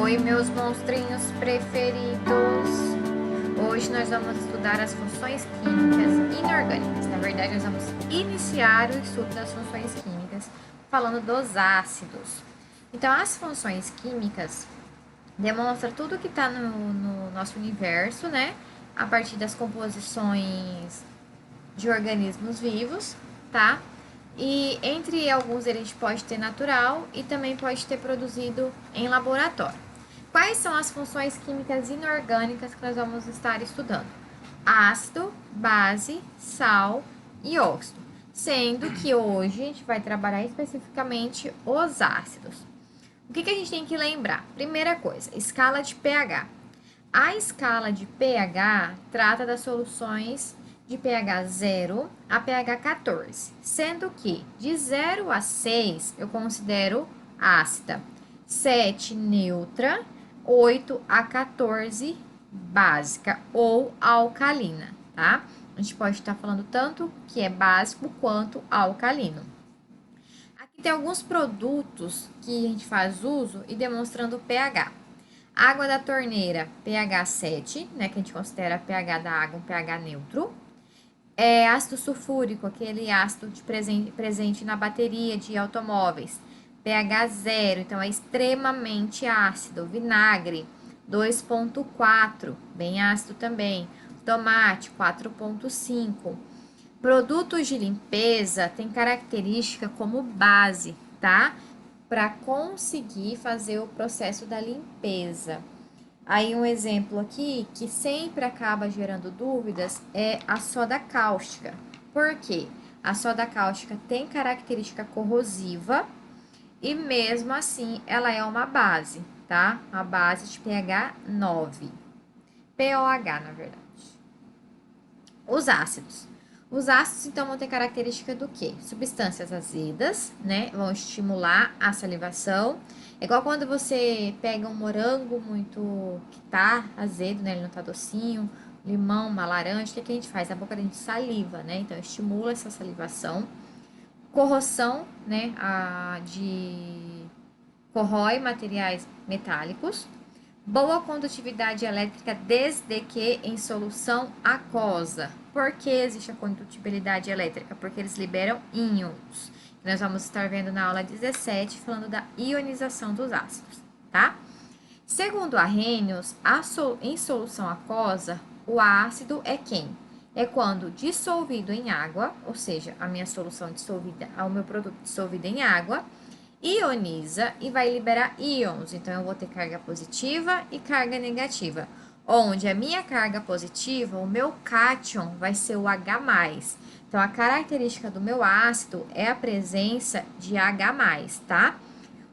Oi, meus monstrinhos preferidos! Hoje nós vamos estudar as funções químicas inorgânicas. Na verdade, nós vamos iniciar o estudo das funções químicas falando dos ácidos. Então, as funções químicas demonstram tudo que está no nosso universo, né? A partir das composições de organismos vivos, tá? E entre alguns a gente pode ter natural e também pode ter produzido em laboratório. Quais são as funções químicas inorgânicas que nós vamos estar estudando? Ácido, base, sal e óxido. Sendo que hoje a gente vai trabalhar especificamente os ácidos. O que a gente tem que lembrar? Primeira coisa, escala de pH. A escala de pH trata das soluções de pH 0 a pH 14, sendo que de 0 a 6 eu considero ácida, 7 neutra, 8 a 14 básica ou alcalina, tá? A gente pode estar falando tanto que é básico quanto alcalino. Aqui tem alguns produtos que a gente faz uso e demonstrando o pH. Água da torneira, pH 7, né, que a gente considera pH da água um pH neutro. Ácido sulfúrico, aquele ácido presente na bateria de automóveis, pH 0, então é extremamente ácido. Vinagre, 2,4, bem ácido também. Tomate, 4,5. Produtos de limpeza tem característica como base, tá? Para conseguir fazer o processo da limpeza. Aí um exemplo aqui que sempre acaba gerando dúvidas é a soda cáustica. Por quê? A soda cáustica tem característica corrosiva e mesmo assim ela é uma base, tá? Uma base de pH 9. POH, na verdade. Os ácidos. Os ácidos, então, vão ter característica do quê? Substâncias azedas, né? Vão estimular a salivação. É igual quando você pega um morango muito que tá azedo, né? Ele não tá docinho, limão, uma laranja, o que a gente faz? A boca da gente saliva, né? Então, estimula essa salivação. Corrosão, né? Corrói materiais metálicos. Boa condutividade elétrica desde que em solução aquosa. Por que existe a condutibilidade elétrica? Porque eles liberam íons. Nós vamos estar vendo na aula 17, falando da ionização dos ácidos, tá? Segundo Arrhenius, em solução aquosa, o ácido é quem? É quando dissolvido em água, ou seja, a minha solução dissolvida, o meu produto dissolvido em água, ioniza e vai liberar íons. Então, eu vou ter carga positiva e carga negativa. Onde a minha carga positiva, o meu cátion, vai ser o H+. Então, a característica do meu ácido é a presença de H+, tá?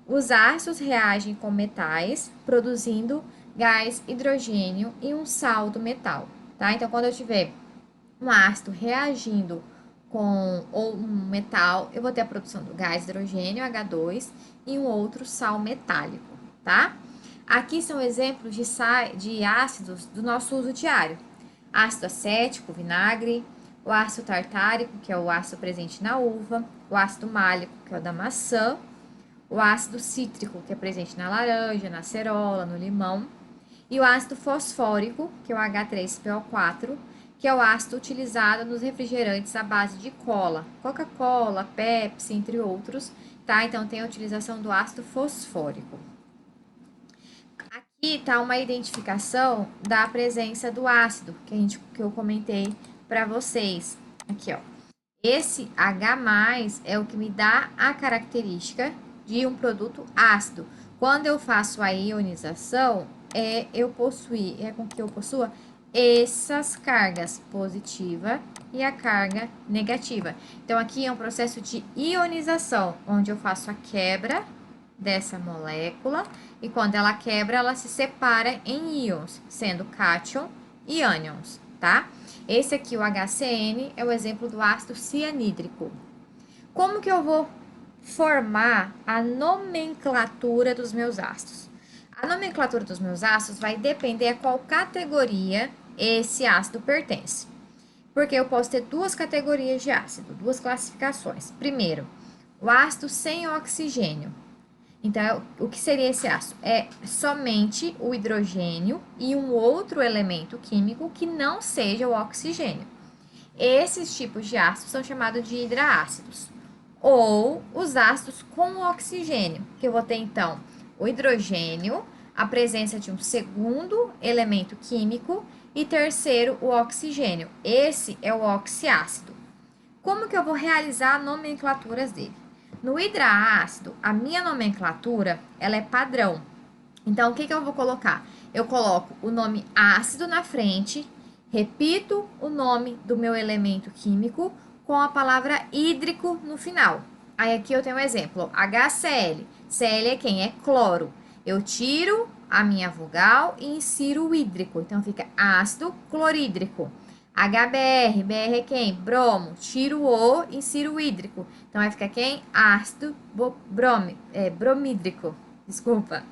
Os ácidos reagem com metais, produzindo gás hidrogênio e um sal do metal, tá? Então, quando eu tiver um ácido reagindo com um metal, eu vou ter a produção do gás hidrogênio, H2, e um outro sal metálico, tá? Aqui são exemplos de ácidos do nosso uso diário. Ácido acético, vinagre, o ácido tartárico, que é o ácido presente na uva, o ácido málico, que é o da maçã, o ácido cítrico, que é presente na laranja, na acerola, no limão, e o ácido fosfórico, que é o H3PO4, que é o ácido utilizado nos refrigerantes à base de cola, Coca-Cola, Pepsi, entre outros, tá? Então, tem a utilização do ácido fosfórico. Aqui tá uma identificação da presença do ácido, que eu comentei para vocês. Aqui, ó. Esse H+, é o que me dá a característica de um produto ácido. Quando eu faço a ionização, é com que eu possua essas cargas positiva e a carga negativa. Então, aqui é um processo de ionização, onde eu faço a quebra dessa molécula e quando ela quebra, ela se separa em íons, sendo cátion e ânions, tá? Esse aqui, o HCN, é o exemplo do ácido cianídrico. Como que eu vou formar a nomenclatura dos meus ácidos? A nomenclatura dos meus ácidos vai depender a qual categoria esse ácido pertence. Porque eu posso ter duas categorias de ácido, duas classificações. Primeiro, o ácido sem oxigênio. Então, o que seria esse ácido? É somente o hidrogênio e um outro elemento químico que não seja o oxigênio. Esses tipos de ácidos são chamados de hidraácidos. Ou os ácidos com oxigênio, que eu vou ter então o hidrogênio, a presença de um segundo elemento químico e terceiro o oxigênio. Esse é o oxiácido. Como que eu vou realizar nomenclaturas dele? No hidraácido, a minha nomenclatura, ela é padrão. Então, o que eu vou colocar? Eu coloco o nome ácido na frente, repito o nome do meu elemento químico com a palavra hídrico no final. Aí aqui eu tenho um exemplo, HCl. Cl é quem? É cloro. Eu tiro a minha vogal e insiro o hídrico. Então, fica ácido clorídrico. HBr, Br é quem? Bromo. Tiro o, insiro o hídrico. Então, vai ficar quem? Ácido bromídrico. Desculpa.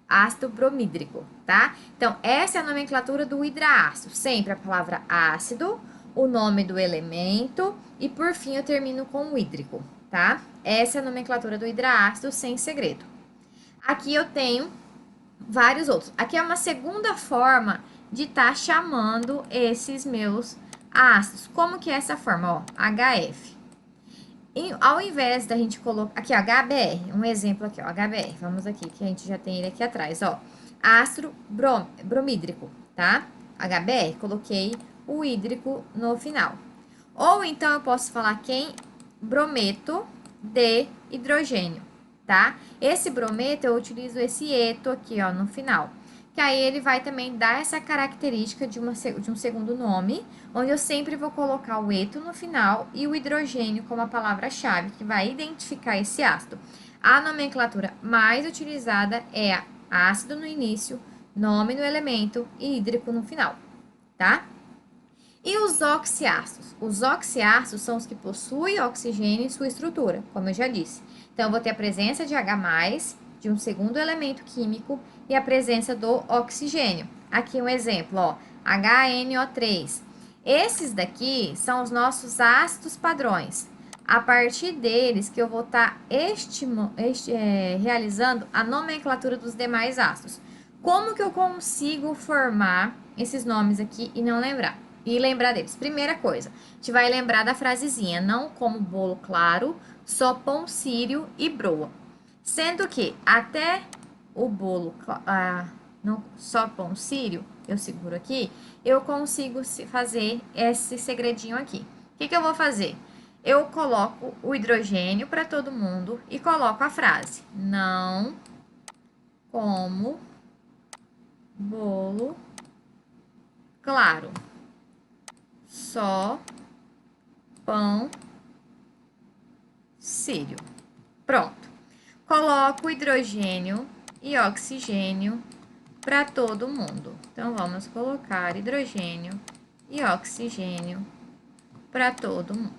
Ácido bromídrico, tá? Então, essa é a nomenclatura do hidraácido. Sempre a palavra ácido, o nome do elemento e, por fim, eu termino com o hídrico, tá? Essa é a nomenclatura do hidraácido, sem segredo. Aqui eu tenho vários outros. Aqui é uma segunda forma de estar chamando esses meus ácidos. Como que é essa forma? Ó, HF. Ao invés da gente colocar... Aqui, ó, HBr. Um exemplo aqui, ó, HBr. Vamos aqui, que a gente já tem ele aqui atrás, ó. Ácido bromídrico, tá? HBr, coloquei o hídrico no final. Ou então, eu posso falar quem? Brometo de hidrogênio, tá? Esse brometo, eu utilizo esse eto aqui, ó, no final. Que aí ele vai também dar essa característica de um segundo nome, onde eu sempre vou colocar o eto no final e o hidrogênio como a palavra-chave, que vai identificar esse ácido. A nomenclatura mais utilizada é ácido no início, nome no elemento e hídrico no final, tá? E os oxiácidos? Os oxiácidos são os que possuem oxigênio em sua estrutura, como eu já disse. Então, eu vou ter a presença de H+, de um segundo elemento químico e a presença do oxigênio. Aqui um exemplo, ó, HNO3. Esses daqui são os nossos ácidos padrões. A partir deles que eu vou estar realizando a nomenclatura dos demais ácidos. Como que eu consigo formar esses nomes aqui e não lembrar? E lembrar deles. Primeira coisa, a gente vai lembrar da frasezinha, não como bolo claro, só pão sírio e broa. Sendo que até o bolo, não só pão sírio, eu seguro aqui, eu consigo fazer esse segredinho aqui. O que eu vou fazer? Eu coloco o hidrogênio para todo mundo e coloco a frase, não como bolo claro, só pão sírio. Pronto. Coloco hidrogênio e oxigênio para todo mundo. Então, vamos colocar hidrogênio e oxigênio para todo mundo.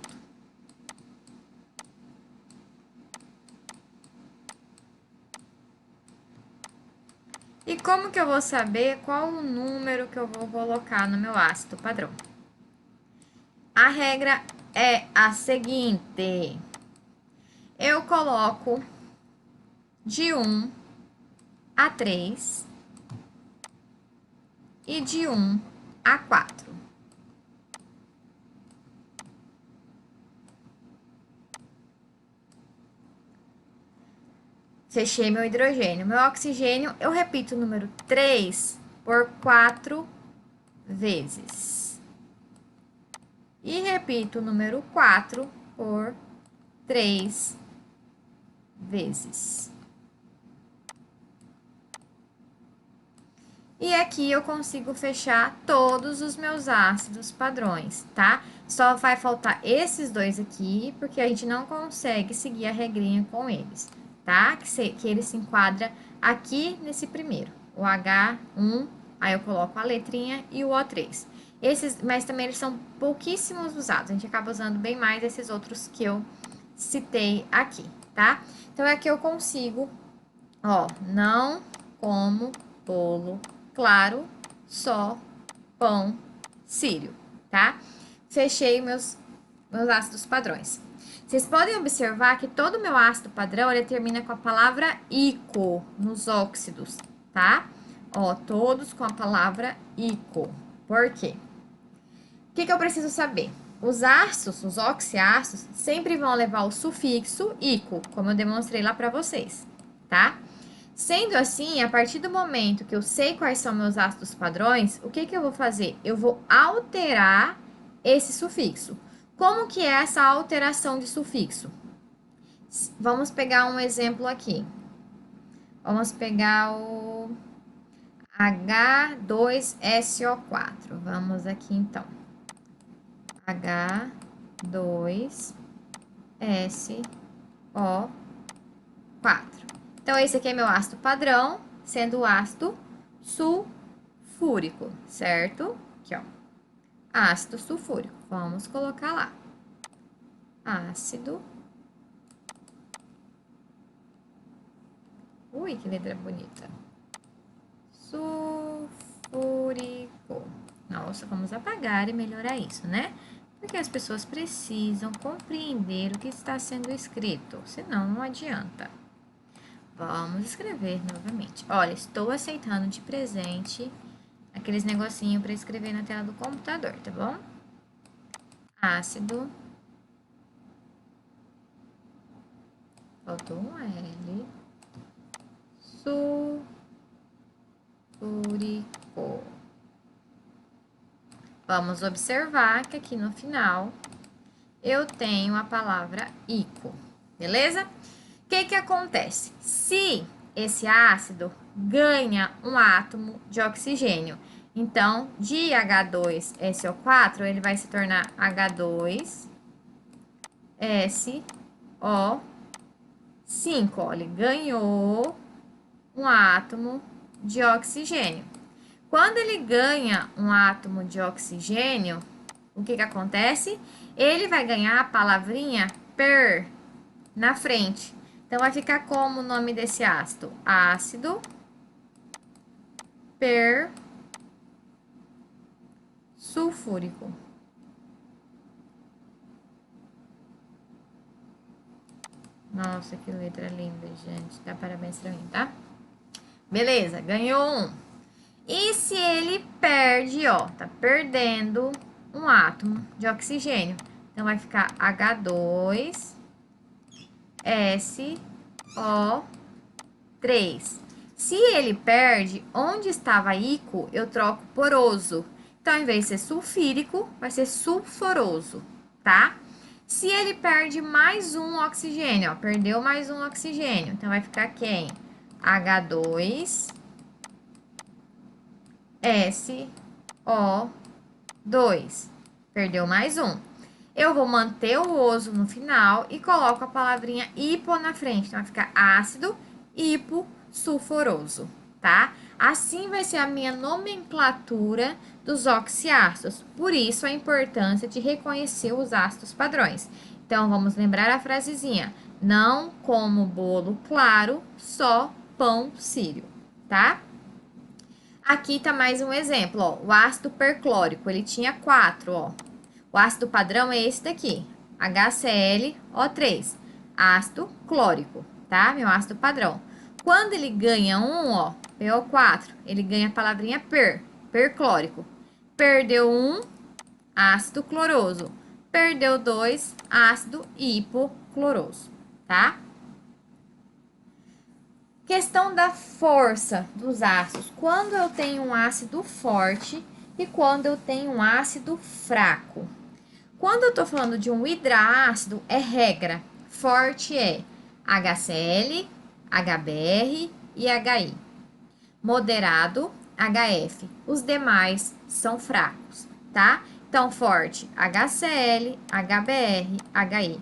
E como que eu vou saber qual o número que eu vou colocar no meu ácido padrão? A regra é a seguinte: eu coloco de 1 a 3 e de 1 a 4. Fechei meu hidrogênio. Meu oxigênio, eu repito o número 3 por 4 vezes. E repito o número 4 por 3 vezes. E aqui eu consigo fechar todos os meus ácidos padrões, tá? Só vai faltar esses dois aqui, porque a gente não consegue seguir a regrinha com eles, tá? Que ele se enquadra aqui nesse primeiro, o H1, aí eu coloco a letrinha e o O3. Mas também eles são pouquíssimos usados, a gente acaba usando bem mais esses outros que eu citei aqui, tá? Então, aqui eu consigo, ó, não como bolo claro, só pão sírio, tá? Fechei meus ácidos padrões. Vocês podem observar que todo o meu ácido padrão, ele termina com a palavra ico nos óxidos, tá? Ó, todos com a palavra ico. Por quê? O que eu preciso saber? Os ácidos, os oxiácidos, sempre vão levar o sufixo ico, como eu demonstrei lá para vocês, tá? Sendo assim, a partir do momento que eu sei quais são meus ácidos padrões, o que eu vou fazer? Eu vou alterar esse sufixo. Como que é essa alteração de sufixo? Vamos pegar um exemplo aqui. Vamos pegar o H2SO4. Vamos aqui então. H2SO4. Então, esse aqui é meu ácido padrão, sendo o ácido sulfúrico, certo? Aqui, ó. Ácido sulfúrico. Vamos colocar lá. Ácido. Ui, que letra bonita. Sulfúrico. Nossa, vamos apagar e melhorar isso, né? Porque as pessoas precisam compreender o que está sendo escrito, senão não adianta. Vamos escrever novamente. Olha, estou aceitando de presente aqueles negocinhos para escrever na tela do computador, tá bom? Ácido. Faltou um L. Sulfúrico. Vamos observar que aqui no final eu tenho a palavra ico, beleza? O que acontece? Se esse ácido ganha um átomo de oxigênio, então, de H2SO4, ele vai se tornar H2SO5. Ó, ele ganhou um átomo de oxigênio. Quando ele ganha um átomo de oxigênio, o que acontece? Ele vai ganhar a palavrinha per na frente. Então, vai ficar como o nome desse ácido? Ácido sulfúrico. Nossa, que letra linda, gente. Dá parabéns pra mim, tá? Beleza, ganhou um. E se ele perde, ó, tá perdendo um átomo de oxigênio. Então, vai ficar H2SO3. Se ele perde, onde estava ico, eu troco por oso. Então, ao invés de ser sulfírico, vai ser sulforoso, tá? Se ele perde mais um oxigênio, ó, perdeu mais um oxigênio. Então, vai ficar quem? H2SO2. Perdeu mais um. Eu vou manter o oso no final e coloco a palavrinha hipo na frente. Então, vai ficar ácido hipossulforoso, tá? Assim vai ser a minha nomenclatura dos oxiácidos. Por isso, a importância de reconhecer os ácidos padrões. Então, vamos lembrar a frasezinha. Não como bolo claro, só pão sírio, tá? Aqui tá mais um exemplo, ó. O ácido perclórico, ele tinha 4, ó. O ácido padrão é esse daqui, HClO3, ácido clórico, tá? Meu ácido padrão. Quando ele ganha um, ó, PO4, ele ganha a palavrinha perclórico. Perdeu um, ácido cloroso. Perdeu dois, ácido hipocloroso, tá? Questão da força dos ácidos. Quando eu tenho um ácido forte e quando eu tenho um ácido fraco. Quando eu tô falando de um hidraácido, é regra. Forte é HCl, HBr e HI. Moderado, HF. Os demais são fracos, tá? Então, forte, HCl, HBr, HI.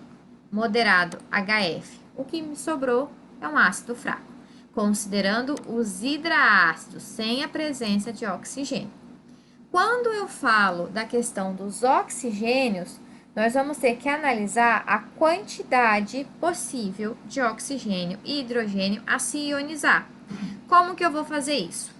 Moderado, HF. O que me sobrou é um ácido fraco, considerando os hidraácidos sem a presença de oxigênio. Quando eu falo da questão dos oxigênios, nós vamos ter que analisar a quantidade possível de oxigênio e hidrogênio a se ionizar. Como que eu vou fazer isso?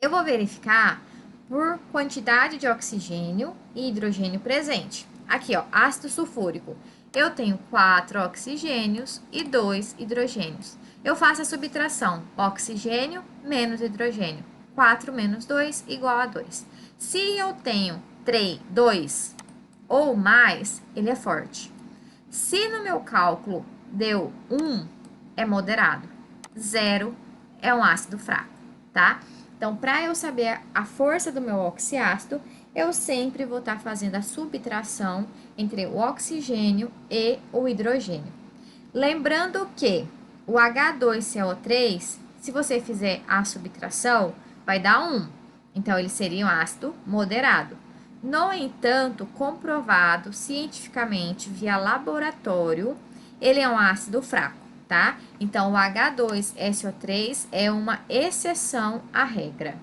Eu vou verificar por quantidade de oxigênio e hidrogênio presente. Aqui, ó, ácido sulfúrico. eu tenho 4 oxigênios e 2 hidrogênios. Eu faço a subtração, oxigênio menos hidrogênio. 4 menos 2 igual a 2. Se eu tenho 2 ou mais, ele é forte. Se no meu cálculo deu 1, é moderado. 0 é um ácido fraco, tá? Então, para eu saber a força do meu oxiácido, eu sempre vou estar fazendo a subtração entre o oxigênio e o hidrogênio. Lembrando que o H2CO3, se você fizer a subtração, vai dar 1. Então, ele seria um ácido moderado. No entanto, comprovado cientificamente via laboratório, ele é um ácido fraco, tá? Então, o H2SO3 é uma exceção à regra.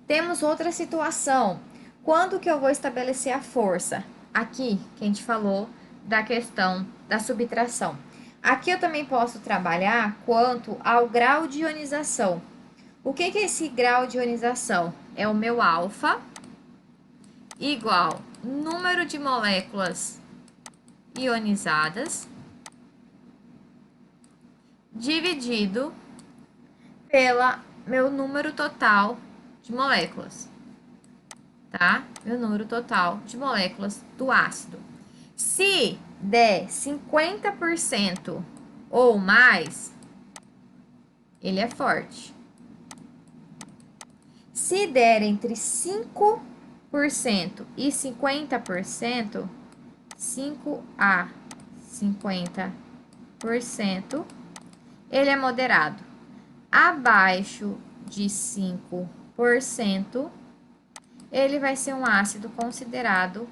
Temos outra situação. Quando que eu vou estabelecer a força? Aqui, que a gente falou da questão da subtração. Aqui eu também posso trabalhar quanto ao grau de ionização. O que é esse grau de ionização? É o meu alfa igual número de moléculas ionizadas dividido pela meu número total de moléculas, tá? Meu número total de moléculas do ácido. Se der 50% ou mais, ele é forte. Se der entre 5% e 50%, 5 a 50%, ele é moderado. Abaixo de 5%, ele vai ser um ácido considerado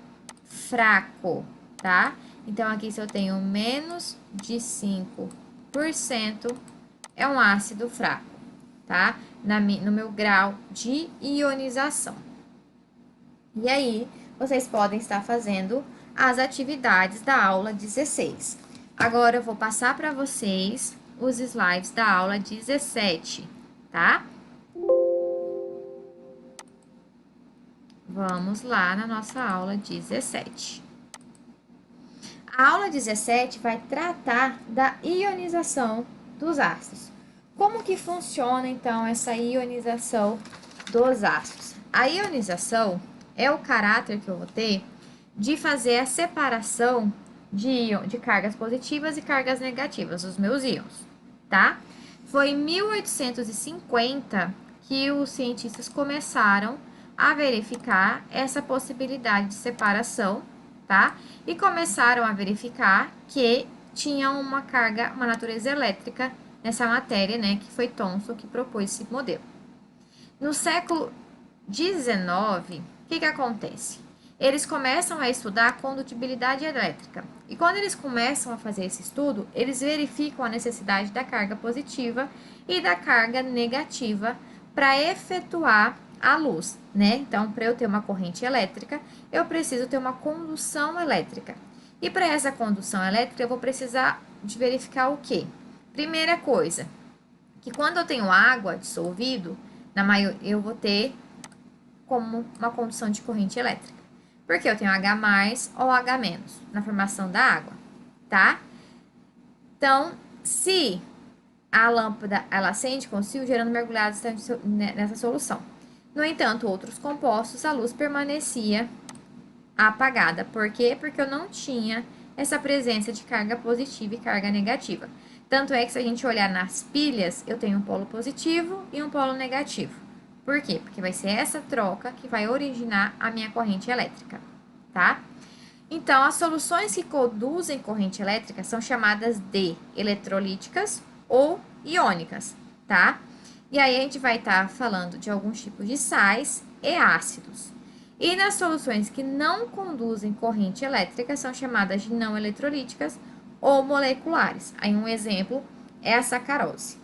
fraco, tá? Então, aqui se eu tenho menos de 5%, é um ácido fraco, tá? No meu grau de ionização. E aí, vocês podem estar fazendo as atividades da aula 16. Agora, eu vou passar para vocês os slides da aula 17, tá? Vamos lá na nossa aula 17. A aula 17 vai tratar da ionização dos ácidos. Como que funciona, então, essa ionização dos ácidos? A ionização é o caráter que eu vou ter de fazer a separação de cargas positivas e cargas negativas, os meus íons, tá? Foi em 1850 que os cientistas começaram a verificar essa possibilidade de separação, tá? E começaram a verificar que tinha uma carga, uma natureza elétrica nessa matéria, né? Que foi Thomson que propôs esse modelo. No século XIX, o que acontece? Eles começam a estudar a condutibilidade elétrica. E quando eles começam a fazer esse estudo, eles verificam a necessidade da carga positiva e da carga negativa para efetuar a luz, né? Então, para eu ter uma corrente elétrica, eu preciso ter uma condução elétrica. E para essa condução elétrica, eu vou precisar de verificar o quê? Primeira coisa, que quando eu tenho água dissolvido, eu vou ter como uma condução de corrente elétrica. Porque eu tenho H+ ou H- na formação da água, tá? Então, se a lâmpada ela acende com o fio, gerando mergulhados nessa solução. No entanto, outros compostos, a luz permanecia apagada. Por quê? Porque eu não tinha essa presença de carga positiva e carga negativa. Tanto é que se a gente olhar nas pilhas, eu tenho um polo positivo e um polo negativo. Por quê? Porque vai ser essa troca que vai originar a minha corrente elétrica, tá? Então, as soluções que conduzem corrente elétrica são chamadas de eletrolíticas ou iônicas, tá? E aí, a gente vai estar falando de alguns tipos de sais e ácidos. E nas soluções que não conduzem corrente elétrica são chamadas de não eletrolíticas ou moleculares. Aí, um exemplo é a sacarose.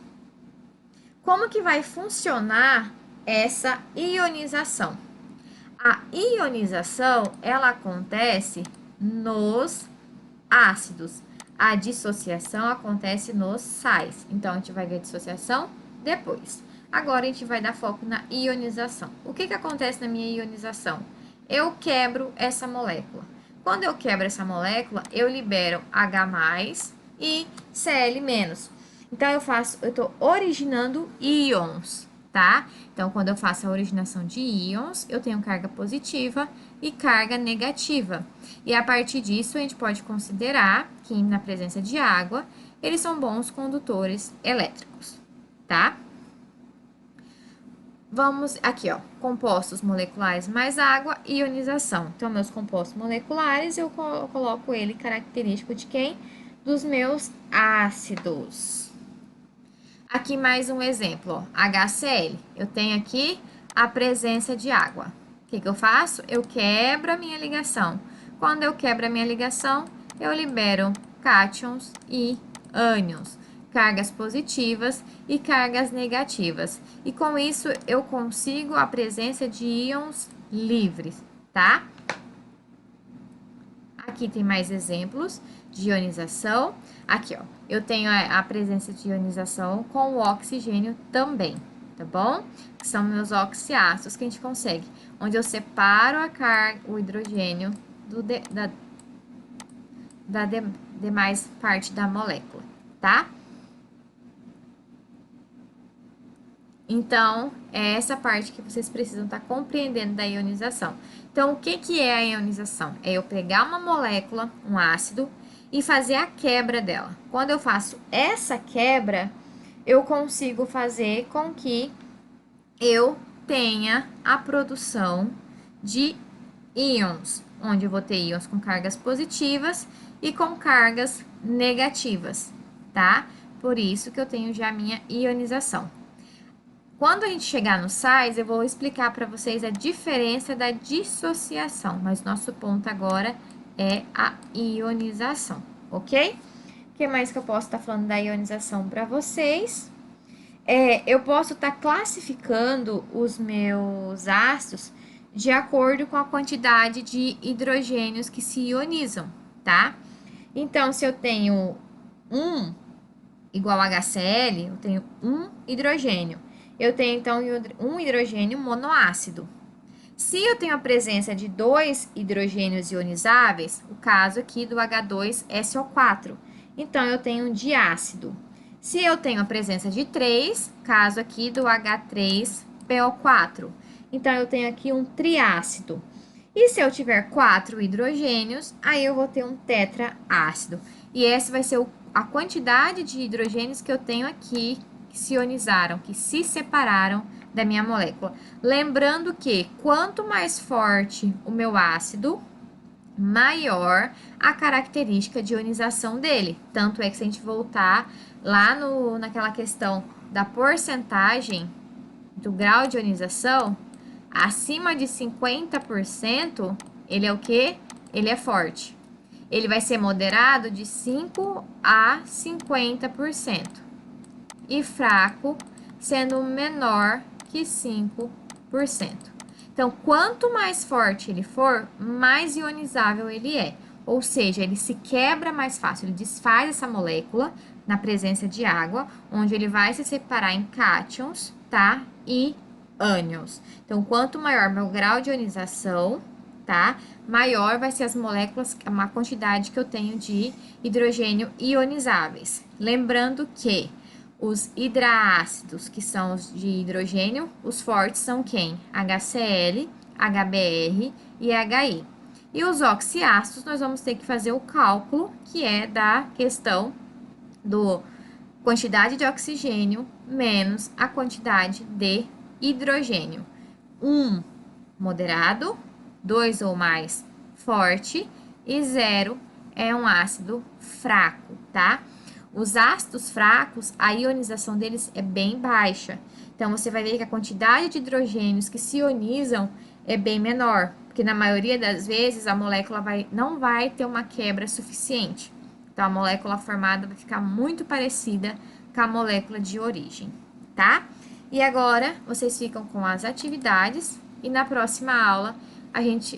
Como que vai funcionar essa ionização? A ionização, ela acontece nos ácidos. A dissociação acontece nos sais. Então, a gente vai ver a dissociação depois. Agora, a gente vai dar foco na ionização. O que acontece na minha ionização? Eu quebro essa molécula. Quando eu quebro essa molécula, eu libero H+ e Cl-. Então, eu tô originando íons, tá? Então, quando eu faço a originação de íons, eu tenho carga positiva e carga negativa. E a partir disso, a gente pode considerar que na presença de água, eles são bons condutores elétricos, tá? Vamos aqui, ó, compostos moleculares mais água, ionização. Então, meus compostos moleculares, eu coloco ele característico de quem? Dos meus ácidos. Aqui mais um exemplo, ó, HCl. Eu tenho aqui a presença de água. O que eu faço? Eu quebro a minha ligação. Quando eu quebro a minha ligação, eu libero cátions e ânions, cargas positivas e cargas negativas. E com isso, eu consigo a presença de íons livres, tá? Aqui tem mais exemplos de ionização. Aqui, ó, eu tenho a presença de ionização com o oxigênio também, tá bom? Que são meus oxiácidos que a gente consegue, onde eu separo o hidrogênio da demais parte da molécula, tá? Então, é essa parte que vocês precisam estar compreendendo da ionização. Então, o que é a ionização? É eu pegar uma molécula, um ácido, e fazer a quebra dela. Quando eu faço essa quebra, eu consigo fazer com que eu tenha a produção de íons, onde eu vou ter íons com cargas positivas e com cargas negativas, tá? Por isso que eu tenho já a minha ionização. Quando a gente chegar no sais, eu vou explicar para vocês a diferença da dissociação, mas nosso ponto agora é a ionização, ok? O que mais que eu posso estar falando da ionização para vocês? Eu posso estar classificando os meus ácidos de acordo com a quantidade de hidrogênios que se ionizam, tá? Então, se eu tenho 1 igual a HCl, eu tenho 1 hidrogênio. Eu tenho, então, um hidrogênio monoácido. Se eu tenho a presença de 2 hidrogênios ionizáveis, o caso aqui do H2SO4, então, eu tenho um diácido. Se eu tenho a presença de 3, caso aqui do H3PO4, então, eu tenho aqui um triácido. E se eu tiver 4 hidrogênios, aí eu vou ter um tetraácido. E essa vai ser a quantidade de hidrogênios que eu tenho aqui, que se ionizaram, que se separaram da minha molécula. Lembrando que quanto mais forte o meu ácido, maior a característica de ionização dele. Tanto é que se a gente voltar lá naquela questão da porcentagem do grau de ionização, acima de 50%, ele é o quê? Ele é forte. Ele vai ser moderado de 5 a 50%. E fraco, sendo menor que 5%. Então, quanto mais forte ele for, mais ionizável ele é. Ou seja, ele se quebra mais fácil, ele desfaz essa molécula na presença de água, onde ele vai se separar em cátions, tá? E ânions. Então, quanto maior meu grau de ionização, tá? Maior vai ser as moléculas, a quantidade que eu tenho de hidrogênio ionizáveis. Lembrando que os hidraácidos, que são os de hidrogênio, os fortes são quem? HCl, HBr e HI. E os oxiácidos, nós vamos ter que fazer o cálculo, que é da questão do quantidade de oxigênio menos a quantidade de hidrogênio. 1 moderado, 2 ou mais forte e 0 é um ácido fraco, tá? Os ácidos fracos, a ionização deles é bem baixa. Então, você vai ver que a quantidade de hidrogênios que se ionizam é bem menor, porque na maioria das vezes a molécula não vai ter uma quebra suficiente. Então, a molécula formada vai ficar muito parecida com a molécula de origem, tá? E agora, vocês ficam com as atividades e na próxima aula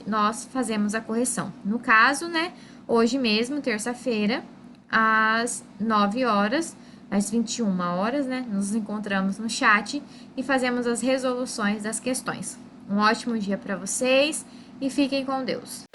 nós fazemos a correção. No caso, né, hoje mesmo, terça-feira, às 9 horas, às 21 horas, né? Nos encontramos no chat e fazemos as resoluções das questões. Um ótimo dia para vocês e fiquem com Deus.